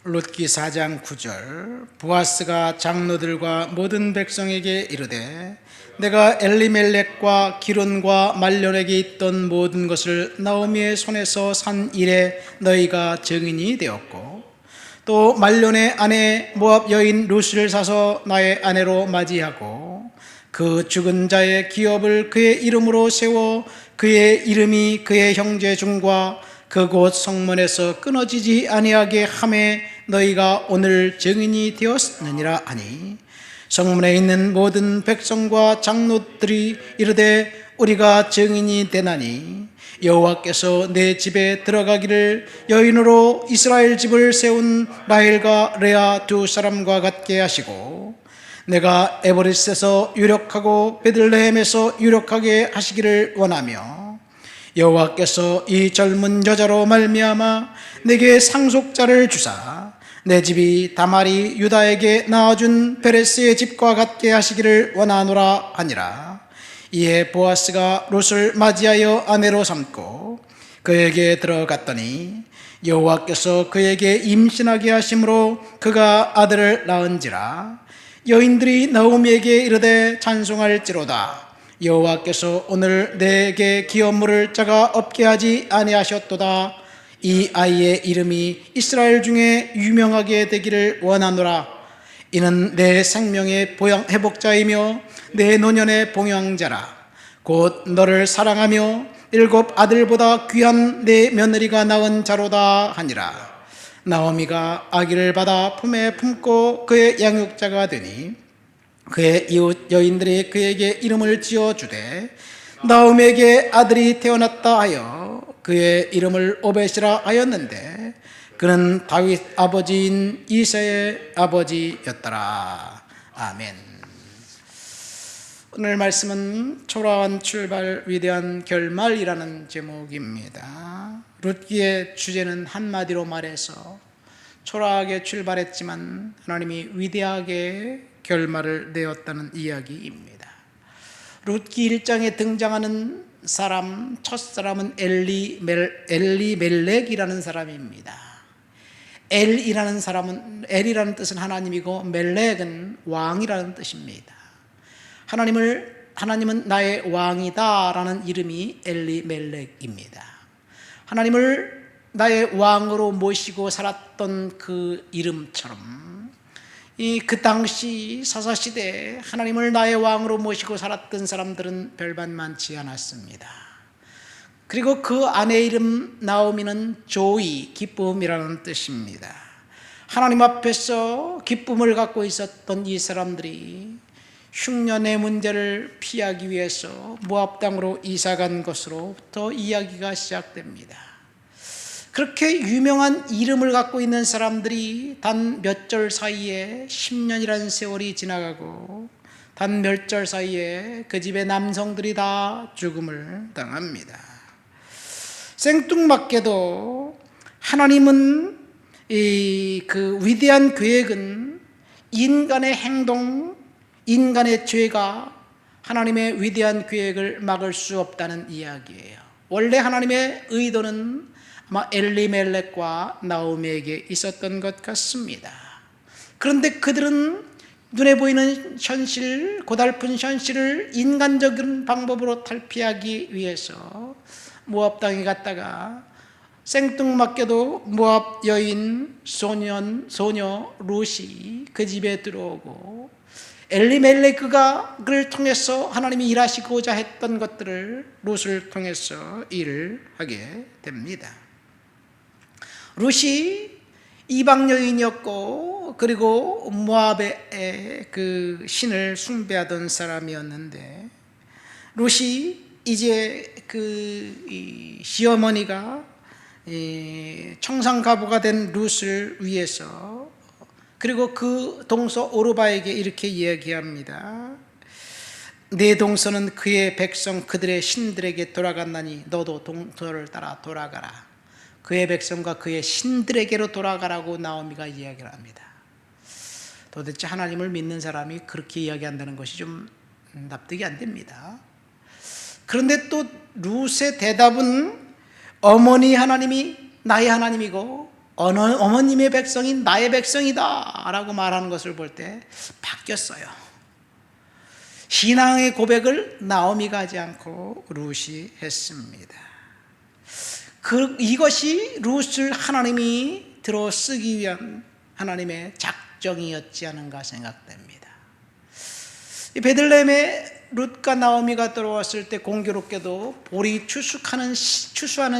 룻기 4장 9절. 보아스가 장로들과 모든 백성에게 이르되 내가 엘리멜렉과 기론과 말론에게 있던 모든 것을 나오미의 손에서 산 이래 너희가 증인이 되었고, 또 말론의 아내 모압 여인 룻을 사서 나의 아내로 맞이하고 그 죽은 자의 기업을 그의 이름으로 세워 그의 이름이 그의 형제 중과 그곳 성문에서 끊어지지 아니하게 하매 너희가 오늘 증인이 되었느니라 하니, 성문에 있는 모든 백성과 장로들이 이르되 우리가 증인이 되나니 여호와께서 내 집에 들어가기를 여인으로 이스라엘 집을 세운 라헬과 레아 두 사람과 같게 하시고, 내가 에브리스에서 유력하고 베들레헴에서 유력하게 하시기를 원하며, 여호와께서 이 젊은 여자로 말미암아 내게 상속자를 주사 내 집이 다말이 유다에게 낳아준 베레스의 집과 같게 하시기를 원하노라 하니라. 이에 보아스가 룻을 맞이하여 아내로 삼고 그에게 들어갔더니 여호와께서 그에게 임신하게 하심으로 그가 아들을 낳은지라. 여인들이 나오미에게 이르되 찬송할지로다. 여호와께서 오늘 내게 기업물을 자가 없게 하지 아니하셨도다. 이 아이의 이름이 이스라엘 중에 유명하게 되기를 원하노라. 이는 내 생명의 회복자이며 내 노년의 봉양자라. 곧 너를 사랑하며 7 아들보다 귀한 내 며느리가 낳은 자로다 하니라. 나오미가 아기를 받아 품에 품고 그의 양육자가 되니 그의 이웃 여인들이 그에게 이름을 지어주되 나오미에게 아들이 태어났다 하여 그의 이름을 오벳이라 하였는데 그는 다윗 아버지인 이새의 아버지였더라. 아멘. 오늘 말씀은 초라한 출발 위대한 결말이라는 제목입니다. 룻기의 주제는 한마디로 말해서 초라하게 출발했지만 하나님이 위대하게 결말을 내었다는 이야기입니다. 룻기 1장에 등장하는 사람, 첫사람은 엘리멜렉이라는 사람입니다. 엘이라는 뜻은 하나님이고 멜렉은 왕이라는 뜻입니다. 하나님은 나의 왕이다 라는 이름이 엘리멜렉입니다. 하나님을 나의 왕으로 모시고 살았던 그 이름처럼 그 당시 사사시대에 하나님을 나의 왕으로 모시고 살았던 사람들은 별반 많지 않았습니다. 그리고 그 아내 이름 나오미는 조이, 기쁨이라는 뜻입니다. 하나님 앞에서 기쁨을 갖고 있었던 이 사람들이 흉년의 문제를 피하기 위해서 모압 땅으로 이사간 것으로부터 이야기가 시작됩니다. 그렇게 유명한 이름을 갖고 있는 사람들이 단 몇 절 사이에 10년이라는 세월이 지나가고 단 몇 절 사이에 그 집의 남성들이 다 죽음을 당합니다. 생뚱맞게도 하나님은 그 위대한 계획은 인간의 행동, 인간의 죄가 하나님의 위대한 계획을 막을 수 없다는 이야기예요. 원래 하나님의 의도는 아마 엘리멜렉과 나오미에게 있었던 것 같습니다. 그런데 그들은 눈에 보이는 현실, 고달픈 현실을 인간적인 방법으로 탈피하기 위해서 모압 땅에 갔다가 생뚱맞게도 모압 여인 소녀 룻이 그 집에 들어오고 엘리멜렉가 그를 통해서 하나님이 일하시고자 했던 것들을 룻을 통해서 일을 하게 됩니다. 룻이 이방 여인이었고 그리고 모압의 그 신을 숭배하던 사람이었는데, 룻이 이제 그 시어머니가 청상가부가 된 룻을 위해서, 그리고 그 동서 오르바에게 이렇게 이야기합니다. 내 동서는 그의 백성 그들의 신들에게 돌아갔나니 너도 동서를 따라 돌아가라. 그의 백성과 그의 신들에게로 돌아가라고 나오미가 이야기를 합니다. 도대체 하나님을 믿는 사람이 그렇게 이야기한다는 것이 좀 납득이 안 됩니다. 그런데 또 룻의 대답은 어머니 하나님이 나의 하나님이고 어머님의 백성이 나의 백성이다 라고 말하는 것을 볼 때 바뀌었어요. 신앙의 고백을 나오미가 하지 않고 룻이 했습니다. 이것이 룻을 하나님이 들어 쓰기 위한 하나님의 작정이었지 않은가 생각됩니다. 이 베들레헴에 룻과 나오미가 들어왔을 때 공교롭게도 보리 추수하는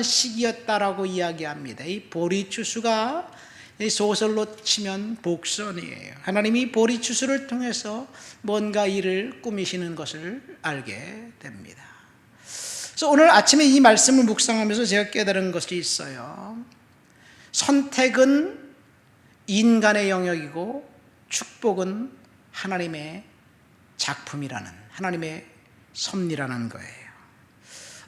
시기였다라고 이야기합니다. 이 보리 추수가 소설로 치면 복선이에요. 하나님이 보리 추수를 통해서 뭔가 일을 꾸미시는 것을 알게 됩니다. 그래서 오늘 아침에 이 말씀을 묵상하면서 제가 깨달은 것이 있어요. 선택은 인간의 영역이고 축복은 하나님의 작품이라는, 하나님의 섭리라는 거예요.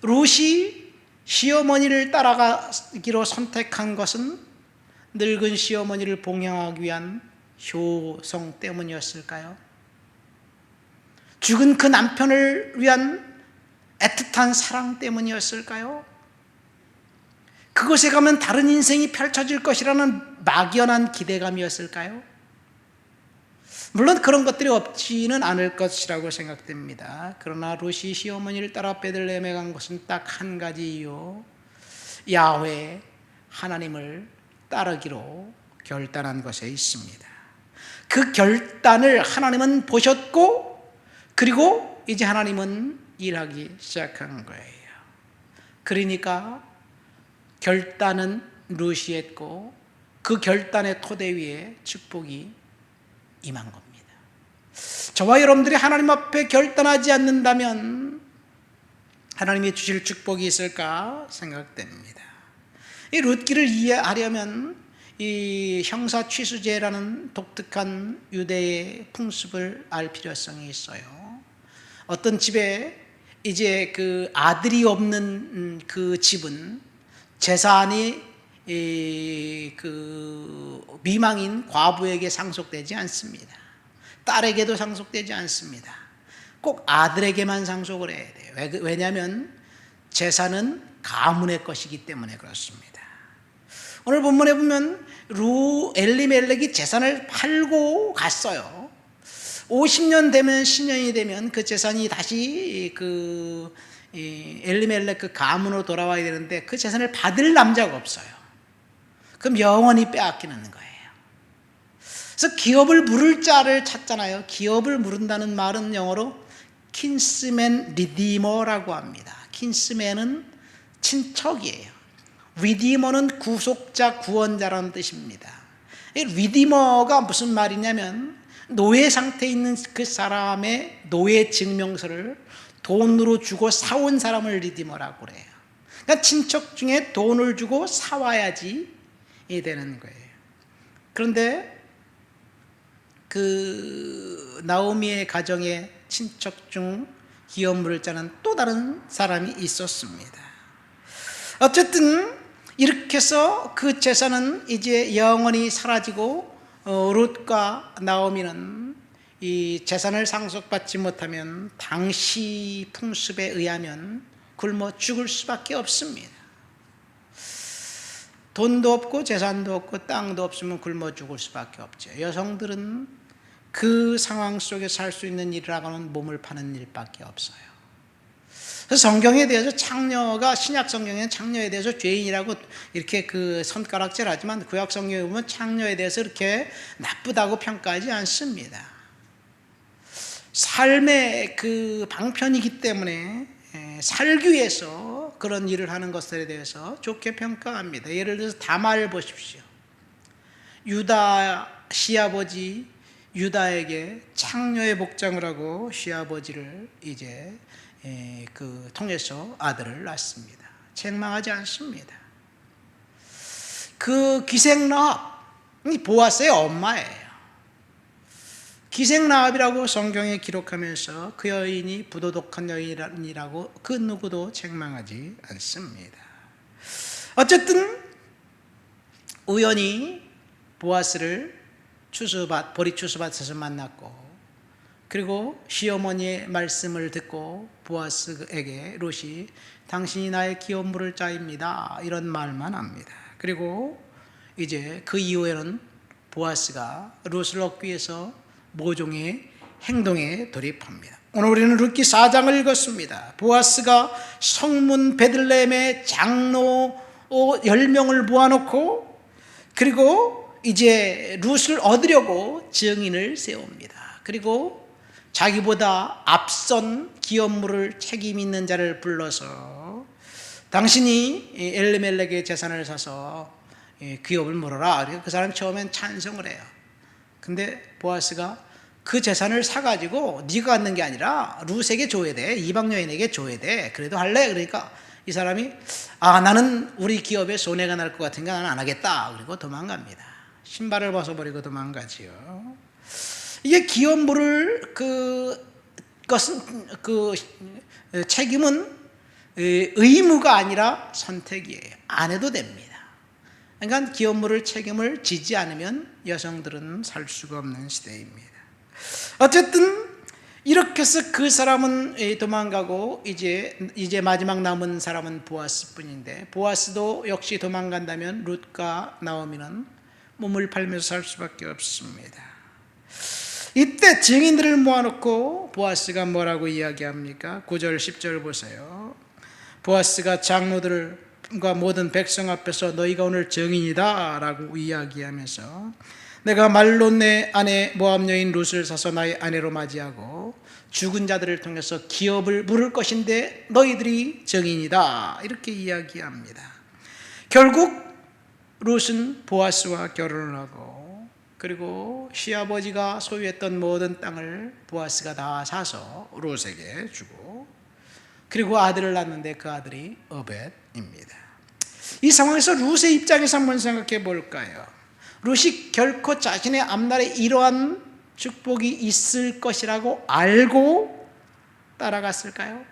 룻이 시어머니를 따라가기로 선택한 것은 늙은 시어머니를 봉양하기 위한 효성 때문이었을까요? 죽은 그 남편을 위한 애틋한 사랑 때문이었을까요? 그곳에 가면 다른 인생이 펼쳐질 것이라는 막연한 기대감이었을까요? 물론 그런 것들이 없지는 않을 것이라고 생각됩니다. 그러나 룻이 시어머니를 따라 베들레헴에 간 것은 딱 한 가지 이유, 야훼 하나님을 따르기로 결단한 것에 있습니다. 그 결단을 하나님은 보셨고, 그리고 이제 하나님은 일하기 시작한 거예요. 그러니까 결단은 룻이 했고, 그 결단의 토대 위에 축복이 임한 겁니다. 저와 여러분들이 하나님 앞에 결단하지 않는다면 하나님이 주실 축복이 있을까 생각됩니다. 이 룻기를 이해하려면 이 형사취수제라는 독특한 유대의 풍습을 알 필요성이 있어요. 어떤 집에 이제 그 아들이 없는 그 집은 재산이 그 미망인 과부에게 상속되지 않습니다. 딸에게도 상속되지 않습니다. 꼭 아들에게만 상속을 해야 돼요. 왜냐하면 재산은 가문의 것이기 때문에 그렇습니다. 오늘 본문에 보면 엘리멜렉이 재산을 팔고 갔어요. 50년 되면, 10년이 되면 그 재산이 다시 엘리멜렉 그 가문으로 돌아와야 되는데 그 재산을 받을 남자가 없어요. 그럼 영원히 빼앗기는 거예요. 그래서 기업을 물을 자를 찾잖아요. 기업을 물은다는 말은 영어로 kinsman redeemer라고 합니다. kinsman은 친척이에요. redeemer는 구속자, 구원자라는 뜻입니다. 이 redeemer가 무슨 말이냐면 노예 상태에 있는 그 사람의 노예 증명서를 돈으로 주고 사온 사람을 redeemer라고 그래요. 그러니까 친척 중에 돈을 주고 사와야지 되는 거예요. 그런데 그 나오미의 가정에 친척 중 기업 물을 자는 또 다른 사람이 있었습니다. 어쨌든 이렇게 해서 그 재산은 이제 영원히 사라지고 룻과 나오미는 이 재산을 상속받지 못하면 당시 풍습에 의하면 굶어 죽을 수밖에 없습니다. 돈도 없고 재산도 없고 땅도 없으면 굶어 죽을 수밖에 없죠. 여성들은 그 상황 속에 살 수 있는 일이라고는 몸을 파는 일밖에 없어요. 그래서 성경에 대해서 창녀가, 신약 성경에는 창녀에 대해서 죄인이라고 이렇게 그 손가락질 하지만 구약 성경에 보면 창녀에 대해서 이렇게 나쁘다고 평가하지 않습니다. 삶의 그 방편이기 때문에 살기 위해서 그런 일을 하는 것들에 대해서 좋게 평가합니다. 예를 들어서 다말을 보십시오. 유다 시아버지 유다에게 창녀의 복장을 하고 시아버지를 이제 그 통해서 아들을 낳습니다. 책망하지 않습니다. 그 기생라합이 보아스의 엄마예요. 기생라합이라고 성경에 기록하면서 그 여인이 부도덕한 여인이라고 그 누구도 책망하지 않습니다. 어쨌든 우연히 보아스를 보리 추수밭에서 만났고, 그리고 시어머니의 말씀을 듣고 보아스에게 룻이 당신이 나의 기업 물을 자입니다 이런 말만 합니다. 그리고 이제 그 이후에는 보아스가 룻을 얻기 위해서 모종의 행동에 돌입합니다. 오늘 우리는 룻기 4장을 읽었습니다. 보아스가 성문 베들레헴의 장로 10명을 모아놓고 그리고 이제 룻을 얻으려고 증인을 세웁니다. 그리고 자기보다 앞선 기업물을 책임 있는 자를 불러서 당신이 엘리멜렉의 재산을 사서 기업을 물어라. 그 사람이 처음엔 찬성을 해요. 근데 보아스가 그 재산을 사가지고 네가 갖는 게 아니라 룻에게 줘야 돼. 이방 여인에게 줘야 돼. 그래도 할래? 그러니까 이 사람이 나는 우리 기업에 손해가 날 것 같으니까 나는 안 하겠다. 그리고 도망갑니다. 신발을 벗어버리고 도망가지요. 이게 기업물을 책임은 의무가 아니라 선택이에요. 안 해도 됩니다. 그러니까 기업물을 책임을 지지 않으면 여성들은 살 수가 없는 시대입니다. 어쨌든 이렇게 해서 그 사람은 도망가고 이제 마지막 남은 사람은 보아스뿐인데 보아스도 역시 도망간다면 룻과 나오미는 몸을 팔면서 살 수밖에 없습니다. 이때 증인들을 모아놓고 보아스가 뭐라고 이야기합니까? 9절 10절 보세요. 보아스가 장로들과 모든 백성 앞에서 너희가 오늘 증인이다 라고 이야기하면서 내가 말로 내 아내 모압 여인 룻을 사서 나의 아내로 맞이하고 죽은 자들을 통해서 기업을 물을 것인데 너희들이 증인이다 이렇게 이야기합니다. 결국 룻은 보아스와 결혼을 하고 그리고 시아버지가 소유했던 모든 땅을 보아스가 다 사서 룻에게 주고 그리고 아들을 낳는데 그 아들이 오벳입니다. 이 상황에서 룻의 입장에서 한번 생각해 볼까요? 룻이 결코 자신의 앞날에 이러한 축복이 있을 것이라고 알고 따라갔을까요?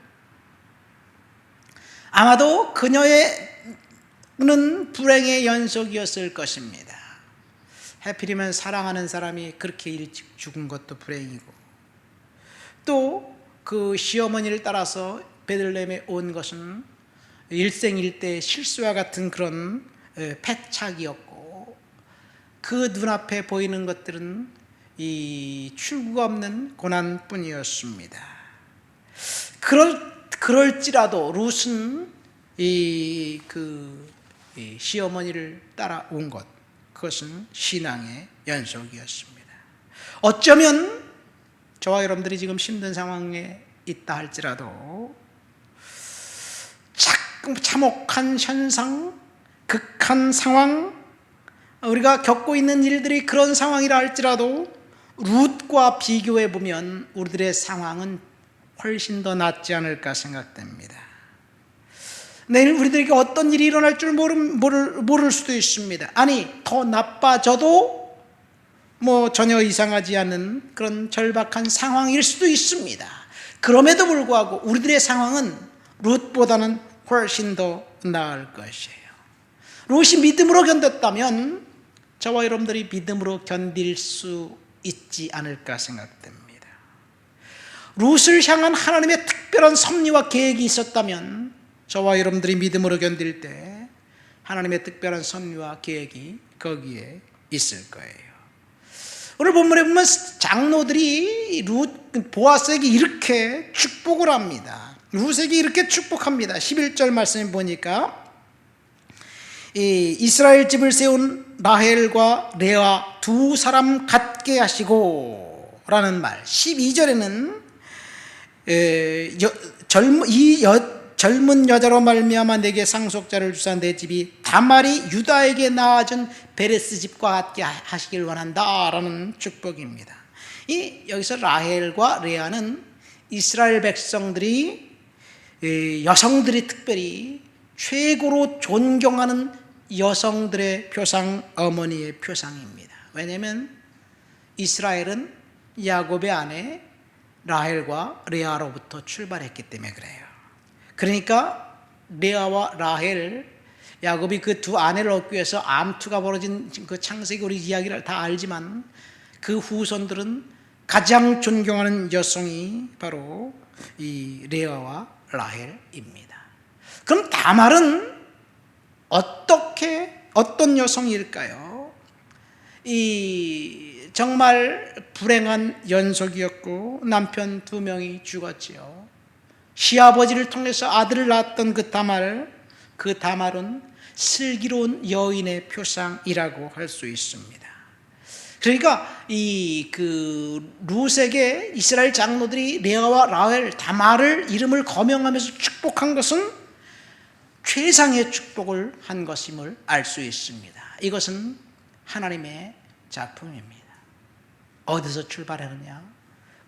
아마도 그녀는 불행의 연속이었을 것입니다. 하필이면 사랑하는 사람이 그렇게 일찍 죽은 것도 불행이고 또 그 시어머니를 따라서 베들레헴에 온 것은 일생일대의 실수와 같은 그런 패착이었고 그 눈앞에 보이는 것들은 이 출구가 없는 고난뿐이었습니다. 그럴지라도 룻은 이 시어머니를 따라온 것 그것은 신앙의 연속이었습니다. 어쩌면 저와 여러분들이 지금 힘든 상황에 있다 할지라도 참혹한 현상, 극한 상황, 우리가 겪고 있는 일들이 그런 상황이라 할지라도 룻과 비교해 보면 우리들의 상황은 훨씬 더 낫지 않을까 생각됩니다. 내일 우리들에게 어떤 일이 일어날 줄 모를 수도 있습니다. 아니 더 나빠져도 전혀 이상하지 않은 그런 절박한 상황일 수도 있습니다. 그럼에도 불구하고 우리들의 상황은 룻보다는 훨씬 더 나을 것이에요. 룻이 믿음으로 견뎠다면 저와 여러분들이 믿음으로 견딜 수 있지 않을까 생각됩니다. 룻을 향한 하나님의 특별한 섭리와 계획이 있었다면 저와 여러분들이 믿음으로 견딜 때 하나님의 특별한 섭리와 계획이 거기에 있을 거예요. 오늘 본문에 보면 장로들이 보아스에게 이렇게 축복을 합니다. 룻에게 이렇게 축복합니다. 11절 말씀에 보니까 이스라엘 집을 세운 라헬과 레아 두 사람 같게 하시고 라는 말. 12절에는 젊은 여자로 말미암아 내게 상속자를 주사 내 집이 다말이 유다에게 낳아준 베레스 집과 같게 하시길 원한다라는 축복입니다. 여기서 라헬과 레아는 이스라엘 백성들이 여성들이 특별히 최고로 존경하는 여성들의 표상, 어머니의 표상입니다. 왜냐하면 이스라엘은 야곱의 아내 라헬과 레아로부터 출발했기 때문에 그래요. 그러니까 레아와 라헬, 야곱이 그 두 아내를 얻기 위해서 암투가 벌어진 그 창세기 우리 이야기를 다 알지만 그 후손들은 가장 존경하는 여성이 바로 이 레아와 라헬입니다. 그럼 다말은 어떤 여성일까요? 이 정말 불행한 연속이었고 남편 2명이 죽었지요. 시아버지를 통해서 아들을 낳았던 그 다말은 슬기로운 여인의 표상이라고 할 수 있습니다. 그러니까 룻에게 이스라엘 장로들이 레아와 라헬, 다말을 이름을 거명하면서 축복한 것은 최상의 축복을 한 것임을 알 수 있습니다. 이것은 하나님의 작품입니다. 어디서 출발하느냐?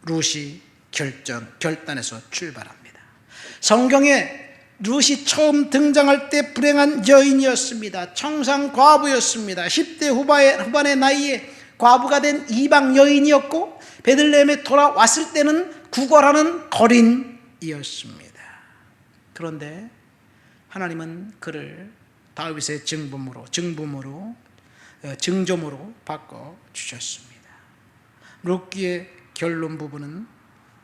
룻이 결단해서 출발합니다. 성경에 룻이 처음 등장할 때 불행한 여인이었습니다. 청상 과부였습니다. 10대 후반의 나이에 과부가 된 이방 여인이었고 베들레헴에 돌아왔을 때는 구걸하는 거린이었습니다. 그런데 하나님은 그를 다윗의 증조모로 바꿔주셨습니다. 룻기의 결론 부분은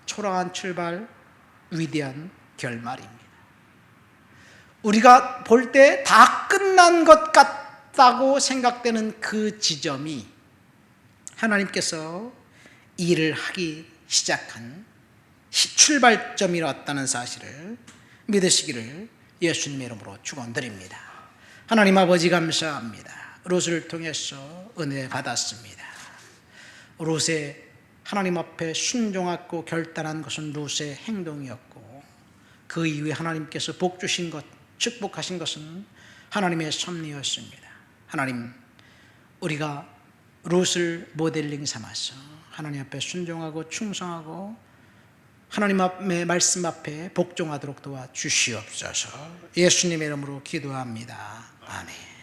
초라한 출발, 위대한 결말입니다. 우리가 볼 때 다 끝난 것 같다고 생각되는 그 지점이 하나님께서 일을 하기 시작한 출발점이었다는 사실을 믿으시기를 예수님의 이름으로 축원드립니다. 하나님 아버지 감사합니다. 룻을 통해서 은혜 받았습니다. 룻의 하나님 앞에 순종하고 결단한 것은 룻의 행동이었고 그 이후에 하나님께서 복 주신 것, 축복하신 것은 하나님의 섭리였습니다. 하나님, 우리가 룻을 모델링 삼아서 하나님 앞에 순종하고 충성하고 하나님의 말씀 앞에 복종하도록 도와주시옵소서. 예수님의 이름으로 기도합니다. 아멘.